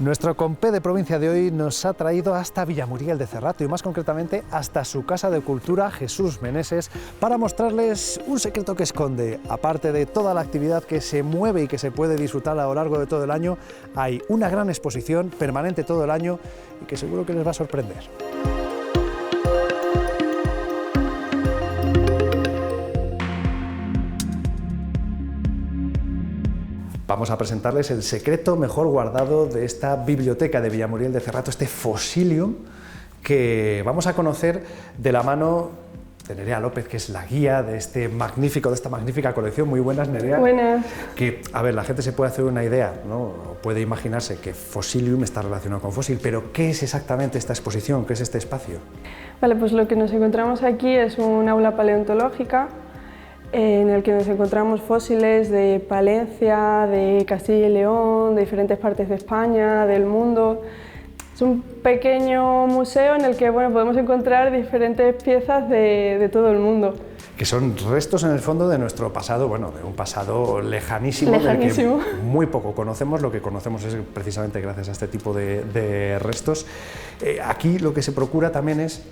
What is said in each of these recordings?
Nuestro compé de provincia de hoy nos ha traído hasta Villamuriel de Cerrato y más concretamente hasta su Casa de Cultura Jesús Meneses para mostrarles un secreto que esconde. Aparte de toda la actividad que se mueve y que se puede disfrutar a lo largo de todo el año, hay una gran exposición permanente todo el año y que seguro que les va a sorprender. Vamos a presentarles el secreto mejor guardado de esta biblioteca de Villamuriel de Cerrato, este Fossilium, que vamos a conocer de la mano de Nerea López, que es la guía de esta magnífica colección. Muy buenas, Nerea. Buenas. Que, a ver, la gente se puede hacer una idea, ¿no? Puede imaginarse que Fossilium está relacionado con fósil, pero ¿qué es exactamente esta exposición? ¿Qué es este espacio? Vale, pues lo que nos encontramos aquí es un aula paleontológica en el que nos encontramos fósiles de Palencia, de Castilla y León, de diferentes partes de España, del mundo. Es un pequeño museo en el que podemos encontrar diferentes piezas de todo el mundo. Que son restos en el fondo de nuestro pasado, de un pasado lejanísimo. Del que muy poco conocemos. Lo que conocemos es precisamente gracias a este tipo de restos. Aquí lo que se procura también es,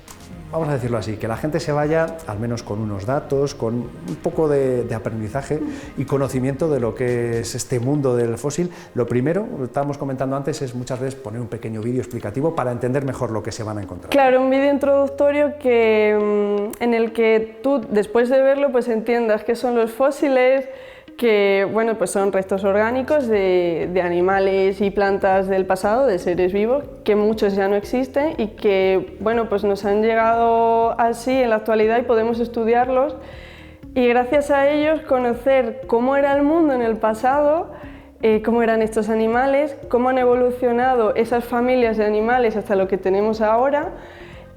vamos a decirlo así, que la gente se vaya al menos con unos datos, con un poco de aprendizaje y conocimiento de lo que es este mundo del fósil. Lo primero, lo estábamos comentando antes, es muchas veces poner un pequeño vídeo explicativo para entender mejor lo que se van a encontrar. Claro, un vídeo introductorio en el que tú, después de verlo, pues entiendas qué son los fósiles, que pues son restos orgánicos de animales y plantas del pasado, de seres vivos, que muchos ya no existen y que pues nos han llegado así en la actualidad y podemos estudiarlos y gracias a ellos conocer cómo era el mundo en el pasado, cómo eran estos animales, cómo han evolucionado esas familias de animales hasta lo que tenemos ahora.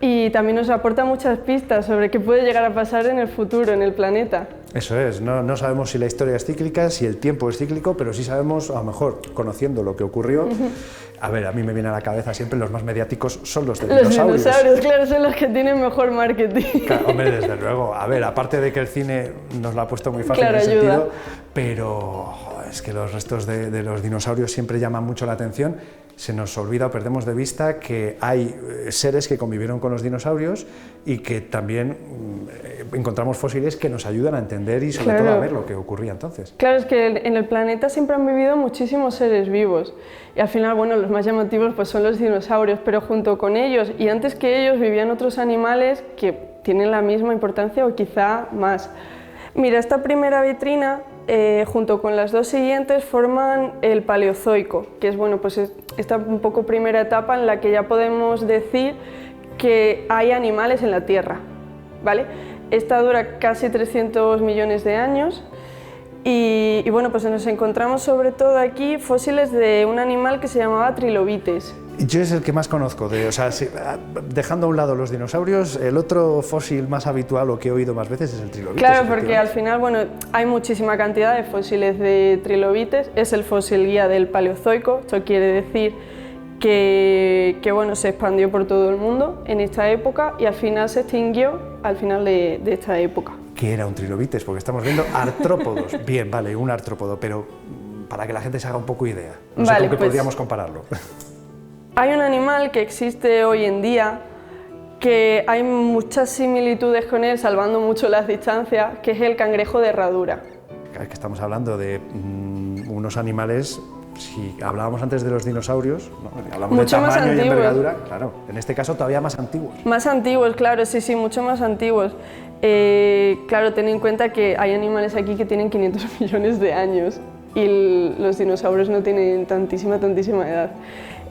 Y también nos aporta muchas pistas sobre qué puede llegar a pasar en el futuro, en el planeta. Eso es, no sabemos si la historia es cíclica, si el tiempo es cíclico, pero sí sabemos, a lo mejor, conociendo lo que ocurrió. A ver, a mí me viene a la cabeza siempre los más mediáticos son los de dinosaurios. Los dinosaurios, claro, son los que tienen mejor marketing. Claro, hombre, desde luego. A ver, aparte de que el cine nos lo ha puesto muy fácil en ese sentido, pero es que los restos de los dinosaurios siempre llaman mucho la atención. Se nos olvida o perdemos de vista que hay seres que convivieron con los dinosaurios y que también encontramos fósiles que nos ayudan a entender y sobre todo a ver lo que ocurría entonces. Claro, es que en el planeta siempre han vivido muchísimos seres vivos y al final, los más llamativos pues son los dinosaurios, pero junto con ellos y antes que ellos vivían otros animales que tienen la misma importancia o quizá más. Mira, esta primera vitrina junto con las dos siguientes forman el Paleozoico, que es esta un poco primera etapa en la que ya podemos decir que hay animales en la Tierra, ¿vale? Esta dura casi 300 millones de años y pues nos encontramos sobre todo aquí fósiles de un animal que se llamaba Trilobites. Yo es el que más conozco, dejando a un lado los dinosaurios, el otro fósil más habitual o que he oído más veces es el Trilobites. Claro, porque al final hay muchísima cantidad de fósiles de Trilobites, es el fósil guía del Paleozoico, esto quiere decir que se expandió por todo el mundo en esta época y al final se extinguió al final de esta época. ¿Qué era un Trilobites? Porque estamos viendo artrópodos. Bien, vale, un artrópodo, pero para que la gente se haga un poco idea, no sé con qué podríamos compararlo. Hay un animal que existe hoy en día, que hay muchas similitudes con él, salvando mucho las distancias, que es el cangrejo de herradura. Es que estamos hablando de unos animales, si hablábamos antes de los dinosaurios, hablamos mucho de tamaño y envergadura, claro, en este caso todavía más antiguos. Más antiguos, claro, sí, mucho más antiguos. Claro, ten en cuenta que hay animales aquí que tienen 500 millones de años y los dinosaurios no tienen tantísima edad.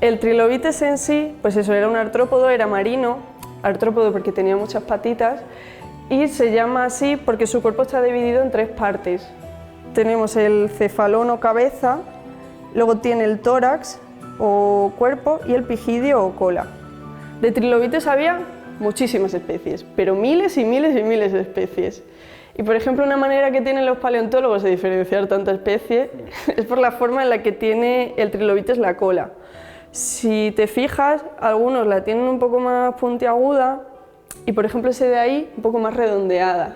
El Trilobites en sí, pues eso, era un artrópodo, era marino, artrópodo porque tenía muchas patitas y se llama así porque su cuerpo está dividido en tres partes. Tenemos el cefalón o cabeza, luego tiene el tórax o cuerpo y el pigidio o cola. De Trilobites había muchísimas especies, pero miles y miles y miles de especies. Y por ejemplo, una manera que tienen los paleontólogos de diferenciar tanta especie es por la forma en la que tiene el Trilobites la cola. Si te fijas, algunos la tienen un poco más puntiaguda y por ejemplo ese de ahí un poco más redondeada.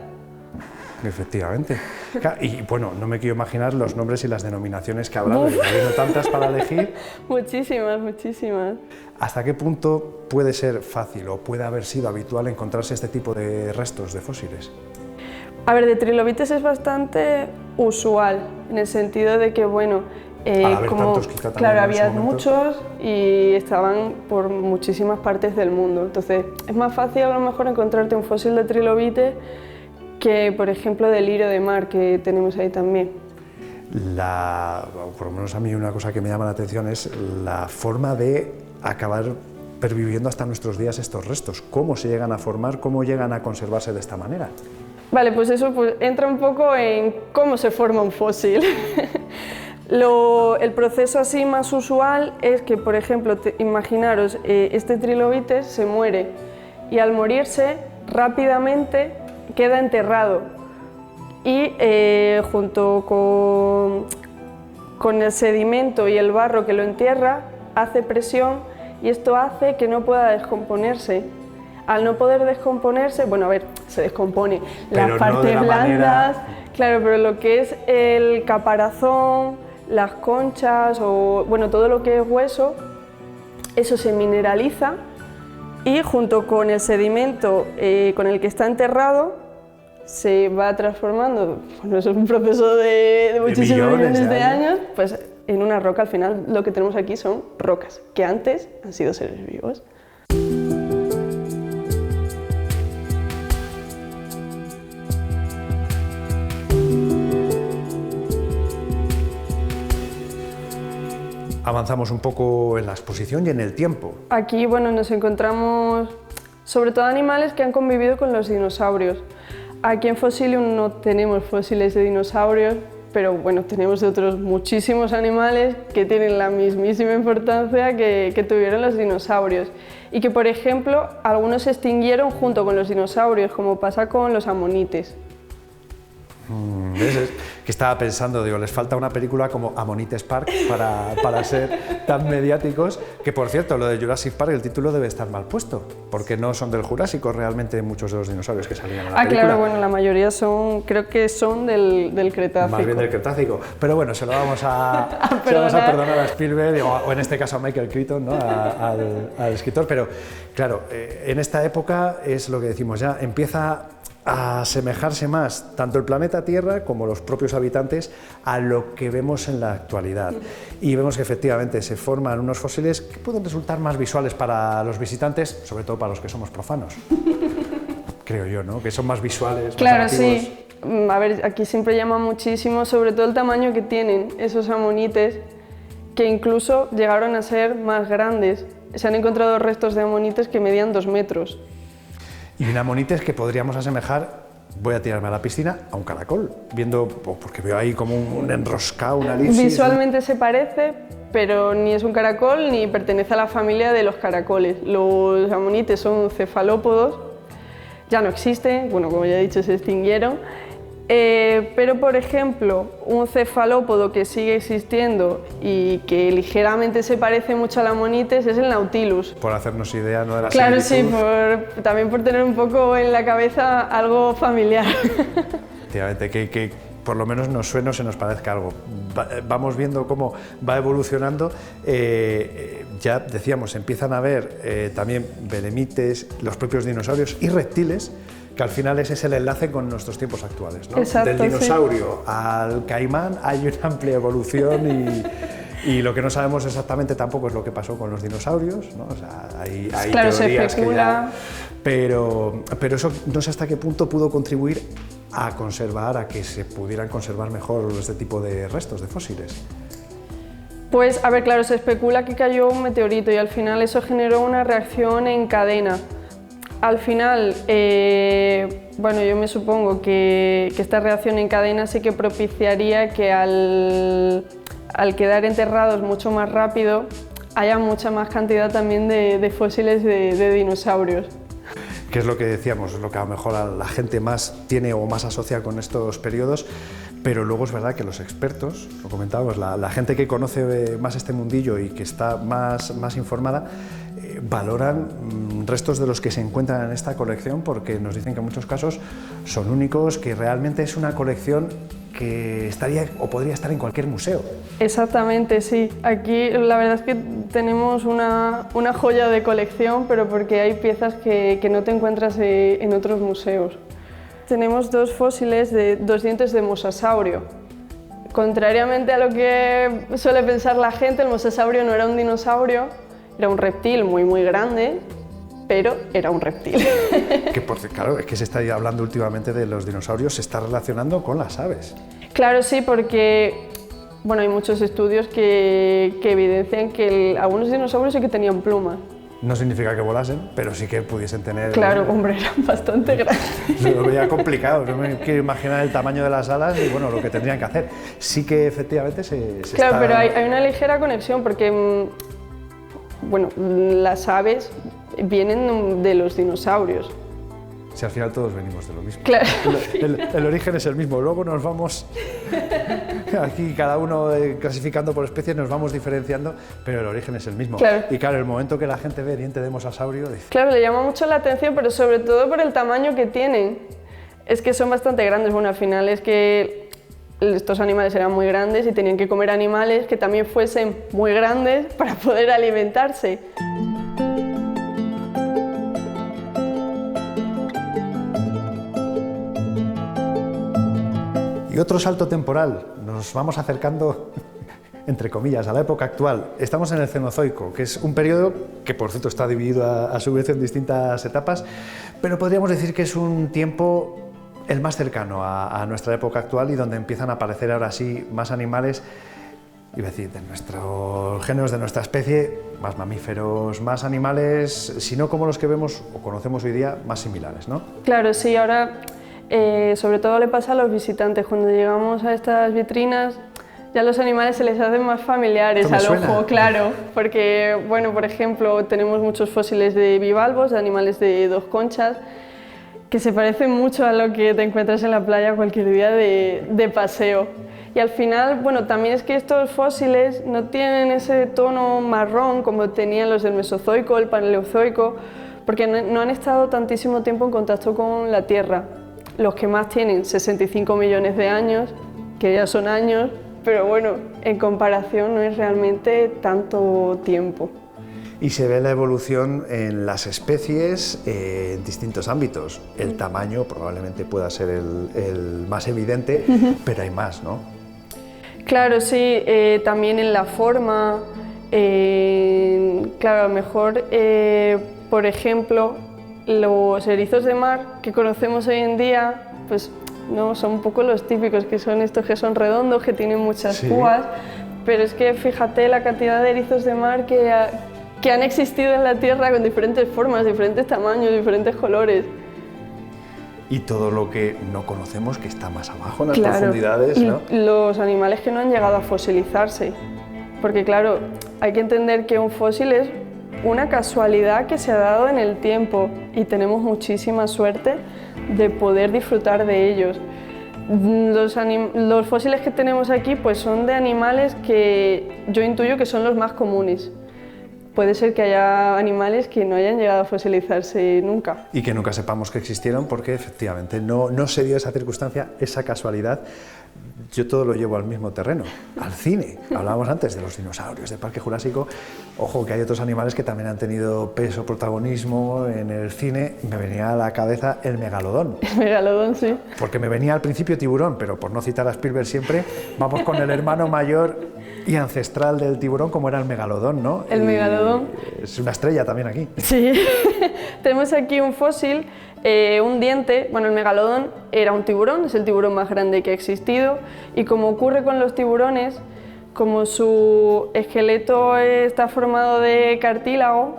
efectivamente. Y bueno, no me quiero imaginar los nombres y las denominaciones que habrá, porque habiendo tantas para elegir. Muchísimas, muchísimas. ¿Hasta qué punto puede ser fácil o puede haber sido habitual encontrarse este tipo de restos de fósiles? A ver, de trilobites es bastante usual, en el sentido de que, bueno, como tantos, quizá claro, había muchos y estaban por muchísimas partes del mundo. Entonces, es más fácil a lo mejor encontrarte un fósil de trilobite que, por ejemplo, del lirio de mar, que tenemos ahí también. Por lo menos a mí una cosa que me llama la atención es la forma de acabar perviviendo hasta nuestros días estos restos. ¿Cómo se llegan a formar? ¿Cómo llegan a conservarse de esta manera? Vale, pues eso entra un poco en cómo se forma un fósil. El proceso así más usual es que, por ejemplo, imaginaros, este trilobite se muere y al morirse rápidamente queda enterrado y junto con el sedimento y el barro que lo entierra hace presión y esto hace que no pueda descomponerse. Al no poder descomponerse, bueno, a ver, se descompone las partes blandas, claro, pero lo que es el caparazón, las conchas o bueno, todo lo que es hueso, eso se mineraliza y junto con el sedimento con el que está enterrado se va transformando, bueno, eso es un proceso de muchísimos millones de años, pues en una roca. Al final lo que tenemos aquí son rocas que antes han sido seres vivos. Avanzamos un poco en la exposición y en el tiempo. Aquí, bueno, nos encontramos sobre todo animales que han convivido con los dinosaurios. Aquí en Fossilium no tenemos fósiles de dinosaurios, pero bueno, tenemos de otros muchísimos animales que tienen la mismísima importancia que tuvieron los dinosaurios y que, por ejemplo, algunos se extinguieron junto con los dinosaurios, como pasa con los amonites. ¿Ves? Que estaba pensando, digo, les falta una película como Ammonites Park para ser tan mediáticos, que por cierto, lo de Jurassic Park, el título debe estar mal puesto, porque no son del Jurásico realmente muchos de los dinosaurios que salían en la película. Claro, bueno, la mayoría creo que son del Cretácico. Más bien del Cretácico, pero bueno, se lo vamos a perdonar a Spielberg, o en este caso a Michael Crichton, ¿no? al escritor, pero claro, en esta época es lo que decimos ya, empieza a asemejarse más tanto el planeta Tierra como los propios habitantes a lo que vemos en la actualidad. Y vemos que efectivamente se forman unos fósiles que pueden resultar más visuales para los visitantes, sobre todo para los que somos profanos. Creo yo, ¿no? Que son más visuales, claro, más llamativos. Sí. A ver, aquí siempre llama muchísimo, sobre todo el tamaño que tienen esos amonites, que incluso llegaron a ser más grandes. Se han encontrado restos de amonites que medían 2 metros. Y un amonites que podríamos asemejar, voy a tirarme a la piscina, a un caracol, porque veo ahí como un enroscado, una elipsis. Visualmente se parece, pero ni es un caracol ni pertenece a la familia de los caracoles. Los amonites son cefalópodos, ya no existen, bueno, como ya he dicho, se extinguieron. Pero, por ejemplo, un cefalópodo que sigue existiendo y que ligeramente se parece mucho al amonites es el Nautilus. Por hacernos idea, ¿no? De la Claro, similitud. sí, también por tener un poco en la cabeza algo familiar. Efectivamente, que por lo menos nos suene o se nos parezca algo. Vamos viendo cómo va evolucionando. Ya decíamos, empiezan a haber también belemnites, los propios dinosaurios y reptiles, que al final ese es el enlace con nuestros tiempos actuales, ¿no? Exacto, del dinosaurio sí. al caimán hay una amplia evolución y lo que no sabemos exactamente tampoco es lo que pasó con los dinosaurios, ¿no? O sea, hay claro, teorías se especula. pero eso no sé hasta qué punto pudo contribuir a conservar, a que se pudieran conservar mejor este tipo de restos, de fósiles. Pues, a ver, claro, se especula que cayó un meteorito y al final eso generó una reacción en cadena. Al final, bueno, yo me supongo que esta reacción en cadena sí que propiciaría que al quedar enterrados mucho más rápido haya mucha más cantidad también de fósiles de dinosaurios. Que es lo que decíamos, lo que a lo mejor la gente más tiene o más asocia con estos periodos. pero luego es verdad que los expertos, lo comentábamos, la gente que conoce más este mundillo y que está más informada, valoran restos de los que se encuentran en esta colección porque nos dicen que en muchos casos son únicos, que realmente es una colección que estaría o podría estar en cualquier museo. Exactamente, sí. Aquí la verdad es que tenemos una joya de colección, pero porque hay piezas que no te encuentras en otros museos. Tenemos 2 fósiles de 2 dientes de mosasaurio. Contrariamente a lo que suele pensar la gente, el mosasaurio no era un dinosaurio, era un reptil muy grande, pero era un reptil. Claro, es que se está hablando últimamente de los dinosaurios, se está relacionando con las aves. Claro, sí, porque bueno, hay muchos estudios que evidencian que algunos dinosaurios sí que tenían plumas. No significa que volasen, pero sí que pudiesen tener... Claro, hombre, eran bastante grandes. Lo veía complicado, no me quiero imaginar el tamaño de las alas y bueno, lo que tendrían que hacer. Sí que efectivamente se claro, está... pero hay una ligera conexión porque bueno, las aves vienen de los dinosaurios. Si al final todos venimos de lo mismo. Claro. El origen es el mismo, luego nos vamos, aquí cada uno clasificando por especies, nos vamos diferenciando, pero el origen es el mismo. Claro. Y claro, el momento que la gente ve diente de mosasaurio... Dice... Claro, le llama mucho la atención, pero sobre todo por el tamaño que tienen. Es que son bastante grandes, bueno, al final es que estos animales eran muy grandes y tenían que comer animales que también fuesen muy grandes para poder alimentarse. Y otro salto temporal, nos vamos acercando, entre comillas, a la época actual. Estamos en el Cenozoico, que es un periodo que, por cierto, está dividido a su vez en distintas etapas, pero podríamos decir que es un tiempo el más cercano a nuestra época actual y donde empiezan a aparecer ahora sí más animales, iba a decir, de nuestros géneros, de nuestra especie, más mamíferos, más animales, si no como los que vemos o conocemos hoy día, más similares, ¿no? Claro, sí, ahora sobre todo le pasa a los visitantes, cuando llegamos a estas vitrinas ya los animales se les hacen más familiares al ojo, claro, porque, bueno, por ejemplo, tenemos muchos fósiles de bivalvos, de animales de 2 conchas, que se parecen mucho a lo que te encuentras en la playa cualquier día de paseo. Y al final, bueno, también es que estos fósiles no tienen ese tono marrón como tenían los del Mesozoico, el Paleozoico, porque no han estado tantísimo tiempo en contacto con la Tierra. Los que más tienen 65 millones de años, que ya son años, pero bueno, en comparación no es realmente tanto tiempo. Y se ve la evolución en las especies en distintos ámbitos. El tamaño probablemente pueda ser el más evidente, pero hay más, ¿no? Claro, sí, también en la forma, claro, a lo mejor, por ejemplo, los erizos de mar que conocemos hoy en día, pues no son un poco los típicos, que son estos que son redondos, que tienen muchas púas, pero es que fíjate la cantidad de erizos de mar que han existido en la Tierra con diferentes formas, diferentes tamaños, diferentes colores. Y todo lo que no conocemos que está más abajo en las profundidades, ¿no? Y los animales que no han llegado a fosilizarse, porque claro, hay que entender que un fósil es una casualidad que se ha dado en el tiempo y tenemos muchísima suerte de poder disfrutar de ellos. Los fósiles que tenemos aquí pues son de animales que yo intuyo que son los más comunes. Puede ser que haya animales que no hayan llegado a fosilizarse nunca. Y que nunca sepamos que existieron porque efectivamente no se dio esa circunstancia, esa casualidad. Yo todo lo llevo al mismo terreno, al cine. Hablábamos antes de los dinosaurios, del Parque Jurásico. Ojo, que hay otros animales que también han tenido peso, protagonismo en el cine. Me venía a la cabeza el megalodón. El megalodón, sí. Porque me venía al principio tiburón, pero por no citar a Spielberg siempre, vamos con el hermano mayor y ancestral del tiburón, como era el megalodón, ¿no? El megalodón. Es una estrella también aquí. Sí. Tenemos aquí un fósil, un diente. Bueno, el megalodón era un tiburón, es el tiburón más grande que ha existido, y como ocurre con los tiburones, como su esqueleto está formado de cartílago,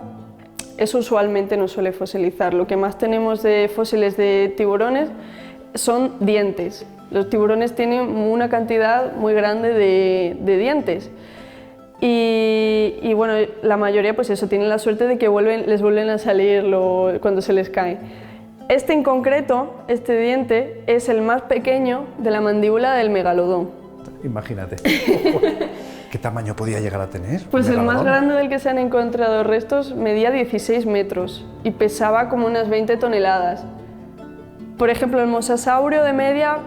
eso usualmente no suele fosilizar. Lo que más tenemos de fósiles de tiburones son dientes. Los tiburones tienen una cantidad muy grande de dientes. Y bueno, la mayoría pues eso, tienen la suerte de que les vuelven a salir cuando se les cae. Este en concreto, este diente, es el más pequeño de la mandíbula del megalodón. Imagínate. ¿Qué tamaño podía llegar a tener? Pues el más grande del que se han encontrado restos medía 16 metros y pesaba como unas 20 toneladas. Por ejemplo, el mosasaurio de media,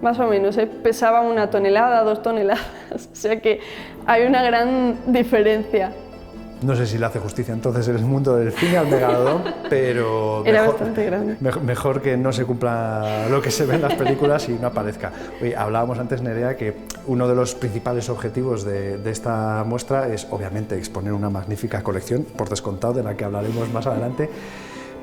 más o menos, pesaba 1 tonelada, 2 toneladas, o sea que hay una gran diferencia. No sé si le hace justicia entonces en el mundo del cine al megalodón, pero era bastante grande. Mejor que no se cumpla lo que se ve en las películas y no aparezca. Oye, hablábamos antes, Nerea, que uno de los principales objetivos de esta muestra es obviamente exponer una magnífica colección, por descontado, de la que hablaremos más adelante,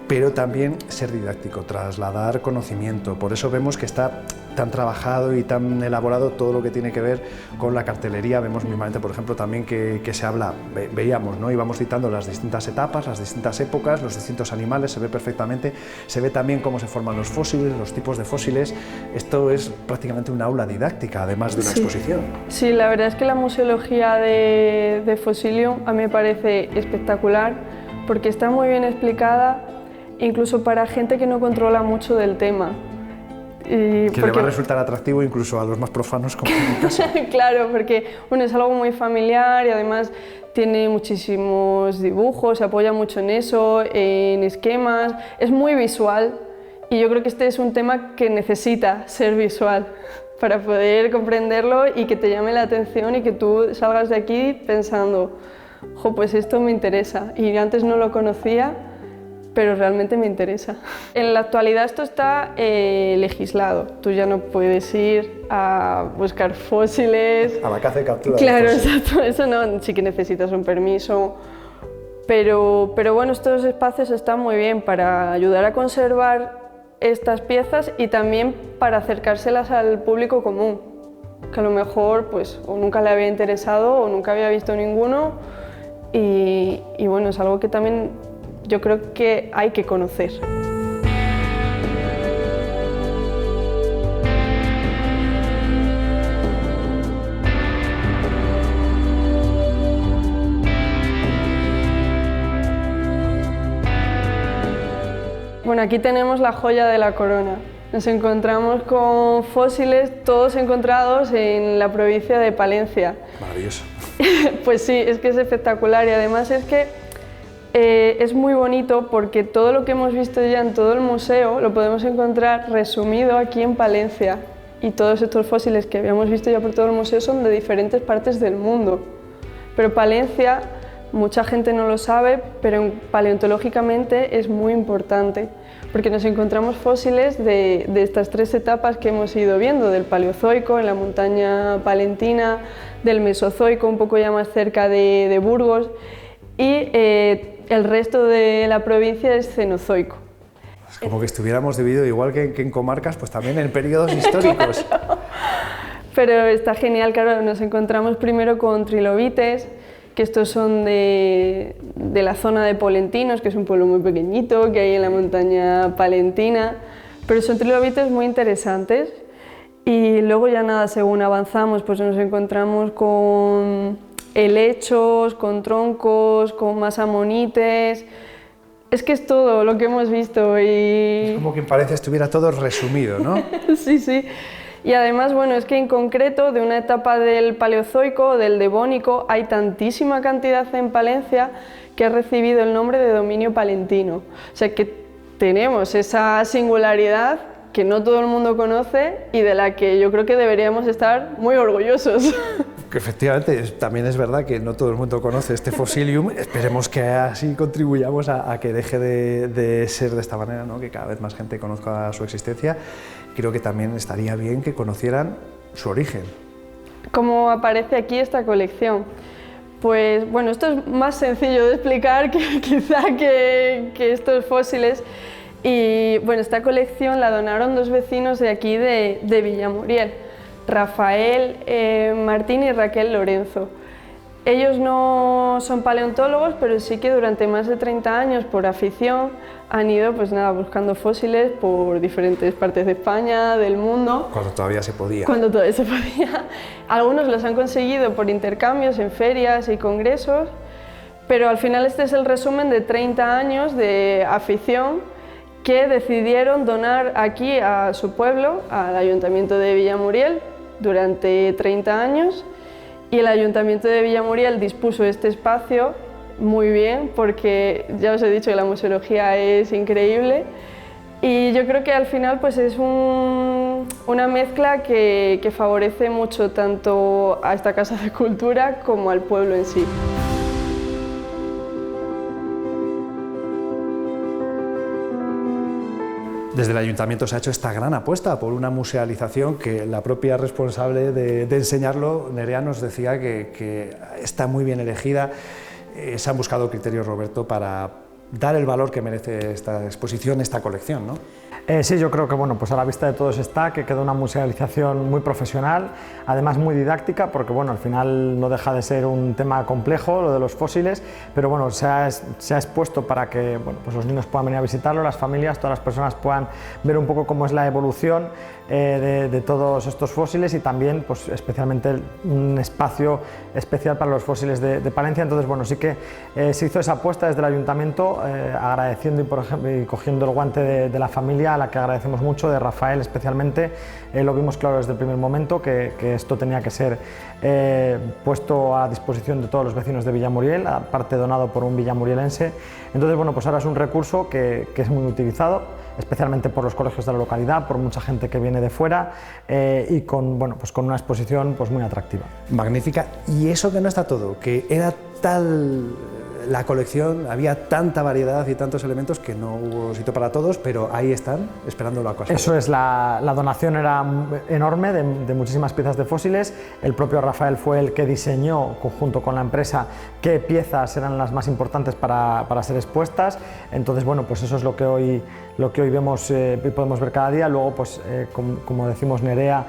pero también ser didáctico, trasladar conocimiento. Por eso vemos que está tan trabajado y tan elaborado todo lo que tiene que ver con la cartelería. Vemos mismamente, por ejemplo, también que se habla, veíamos, ¿no? Íbamos citando las distintas etapas, las distintas épocas, los distintos animales, se ve perfectamente, se ve también cómo se forman los fósiles, los tipos de fósiles. Esto es prácticamente una aula didáctica, además de una exposición. Sí, la verdad es que la museología de Fosilium a mí me parece espectacular, porque está muy bien explicada, incluso para gente que no controla mucho del tema. Que le va a resultar atractivo incluso a los más profanos como en mi caso. Claro, porque bueno, es algo muy familiar y además tiene muchísimos dibujos, se apoya mucho en eso, en esquemas, es muy visual y yo creo que este es un tema que necesita ser visual para poder comprenderlo y que te llame la atención y que tú salgas de aquí pensando, jo, pues esto me interesa y antes no lo conocía, pero realmente me interesa. En la actualidad esto está legislado, tú ya no puedes ir a buscar fósiles. A la caza y captura. Claro, exacto, eso no, sí que necesitas un permiso, pero bueno, estos espacios están muy bien para ayudar a conservar estas piezas y también para acercárselas al público común, que a lo mejor pues o nunca le había interesado o nunca había visto ninguno y bueno, es algo que también yo creo que hay que conocer. Bueno, aquí tenemos la joya de la corona. Nos encontramos con fósiles todos encontrados en la provincia de Palencia. Maravilloso. Pues sí, es que es espectacular y además es que es muy bonito porque todo lo que hemos visto ya en todo el museo lo podemos encontrar resumido aquí en Palencia y todos estos fósiles que habíamos visto ya por todo el museo son de diferentes partes del mundo. Pero Palencia, mucha gente no lo sabe, pero paleontológicamente es muy importante porque nos encontramos fósiles de estas 3 etapas que hemos ido viendo, del Paleozoico en la montaña palentina, del Mesozoico un poco ya más cerca de Burgos y el resto de la provincia es Cenozoico. Es como que estuviéramos divididos igual que en comarcas, pues también en periodos históricos. Claro. Pero está genial, claro, nos encontramos primero con trilobites, que estos son de la zona de Polentinos, que es un pueblo muy pequeñito que hay en la montaña palentina, pero son trilobites muy interesantes. Y luego ya nada, según avanzamos, pues nos encontramos con helechos, con troncos, con más amonites. Es que es todo lo que hemos visto y... Es como que en Palencia estuviera todo resumido, ¿no? Sí, sí. Y además, bueno, es que en concreto de una etapa del Paleozoico, del Devónico, hay tantísima cantidad en Palencia que ha recibido el nombre de dominio palentino. O sea que tenemos esa singularidad que no todo el mundo conoce y de la que yo creo que deberíamos estar muy orgullosos. Que efectivamente, también es verdad que no todo el mundo conoce este Fosilium. Esperemos que así contribuyamos a que deje de ser de esta manera, ¿no? Que cada vez más gente conozca su existencia. Creo que también estaría bien que conocieran su origen. ¿Cómo aparece aquí esta colección? Pues bueno, esto es más sencillo de explicar quizá que estos fósiles. Y bueno, esta colección la donaron 2 vecinos de aquí de Villamuriel, Rafael Martín y Raquel Lorenzo. Ellos no son paleontólogos, pero sí que durante más de 30 años, por afición, han ido pues nada, buscando fósiles por diferentes partes de España, del mundo. Cuando todavía se podía. Cuando todavía se podía. Algunos los han conseguido por intercambios en ferias y congresos, pero al final este es el resumen de 30 años de afición que decidieron donar aquí a su pueblo, al Ayuntamiento de Villamuriel, durante 30 años, y el Ayuntamiento de Villamuriel dispuso este espacio muy bien, porque ya os he dicho que la museología es increíble, y yo creo que al final pues es una mezcla que favorece mucho tanto a esta Casa de Cultura como al pueblo en sí. Desde el Ayuntamiento se ha hecho esta gran apuesta por una musealización que la propia responsable de enseñarlo, Nerea, nos decía que está muy bien elegida. Se han buscado criterios, Roberto, para dar el valor que merece esta exposición, esta colección, ¿no? Sí, yo creo que bueno, pues a la vista de todos está que queda una musealización muy profesional, además muy didáctica, porque bueno, al final no deja de ser un tema complejo, lo de los fósiles, pero bueno, se ha expuesto para que bueno, pues los niños puedan venir a visitarlo, las familias, todas las personas puedan ver un poco cómo es la evolución de todos estos fósiles y también pues especialmente un espacio especial para los fósiles de Palencia. Entonces bueno, sí que se hizo esa apuesta desde el Ayuntamiento, agradeciendo y, por ejemplo, y cogiendo el guante de la familia, a la que agradecemos mucho, de Rafael especialmente. Lo vimos claro desde el primer momento que esto tenía que ser puesto a disposición de todos los vecinos de Villamuriel, aparte donado por un villamurielense. Entonces bueno, pues ahora es un recurso que es muy utilizado, especialmente por los colegios de la localidad, por mucha gente que viene de fuera y con, bueno, pues con una exposición pues muy atractiva. Magnífica. Y eso que no está todo, que era tal la colección, había tanta variedad y tantos elementos que no hubo sitio para todos, pero ahí están, esperando la ocasión. Eso es, la donación era enorme de muchísimas piezas de fósiles. El propio Rafael fue el que diseñó, junto con la empresa, qué piezas eran las más importantes para ser expuestas. Entonces, bueno, pues eso es lo que hoy vemos y podemos ver cada día. Luego, pues como decimos Nerea,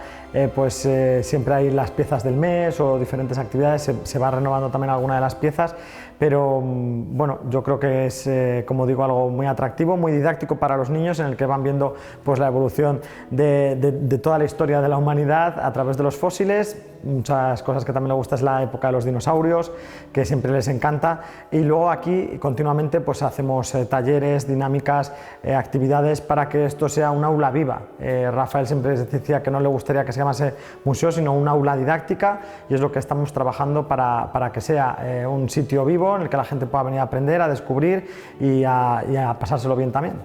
siempre hay las piezas del mes o diferentes actividades, se va renovando también alguna de las piezas, pero bueno, yo creo que es, como digo, algo muy atractivo, muy didáctico para los niños, en el que van viendo pues la evolución de toda la historia de la humanidad a través de los fósiles. Muchas cosas que también les gusta es la época de los dinosaurios, que siempre les encanta, y luego aquí continuamente pues hacemos talleres, dinámicas, actividades para que esto sea un aula viva. Rafael siempre decía que no le gustaría que se llamase museo, sino un aula didáctica, y es lo que estamos trabajando para que sea un sitio vivo en el que la gente pueda venir a aprender, a descubrir y a pasárselo bien también.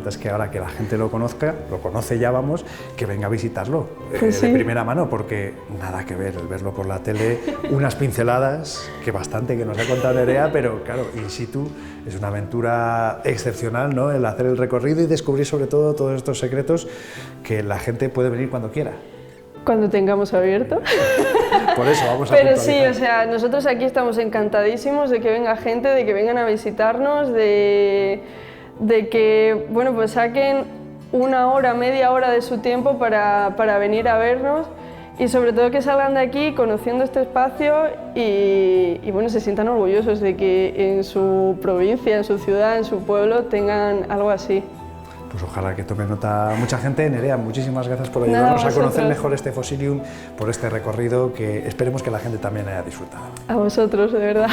Es que ahora que la gente lo conozca, lo conoce ya, vamos, que venga a visitarlo Sí. de primera mano, porque nada que ver el verlo por la tele, unas pinceladas, que bastante que nos ha contado Nerea, pero claro, in situ es una aventura excepcional, ¿no? El hacer el recorrido y descubrir sobre todo todos estos secretos, que la gente puede venir cuando quiera. Cuando tengamos abierto. Por eso vamos a Pero sí, o sea, nosotros aquí estamos encantadísimos de que venga gente, de que vengan a visitarnos, de que bueno, pues saquen una hora, media hora de su tiempo para venir a vernos, y sobre todo que salgan de aquí conociendo este espacio y bueno, se sientan orgullosos de que en su provincia, en su ciudad, en su pueblo tengan algo así. Pues ojalá que tome nota mucha gente. Nerea, muchísimas gracias por ayudarnos a conocer mejor este Fossilium, por este recorrido que esperemos que la gente también haya disfrutado. A vosotros, de verdad.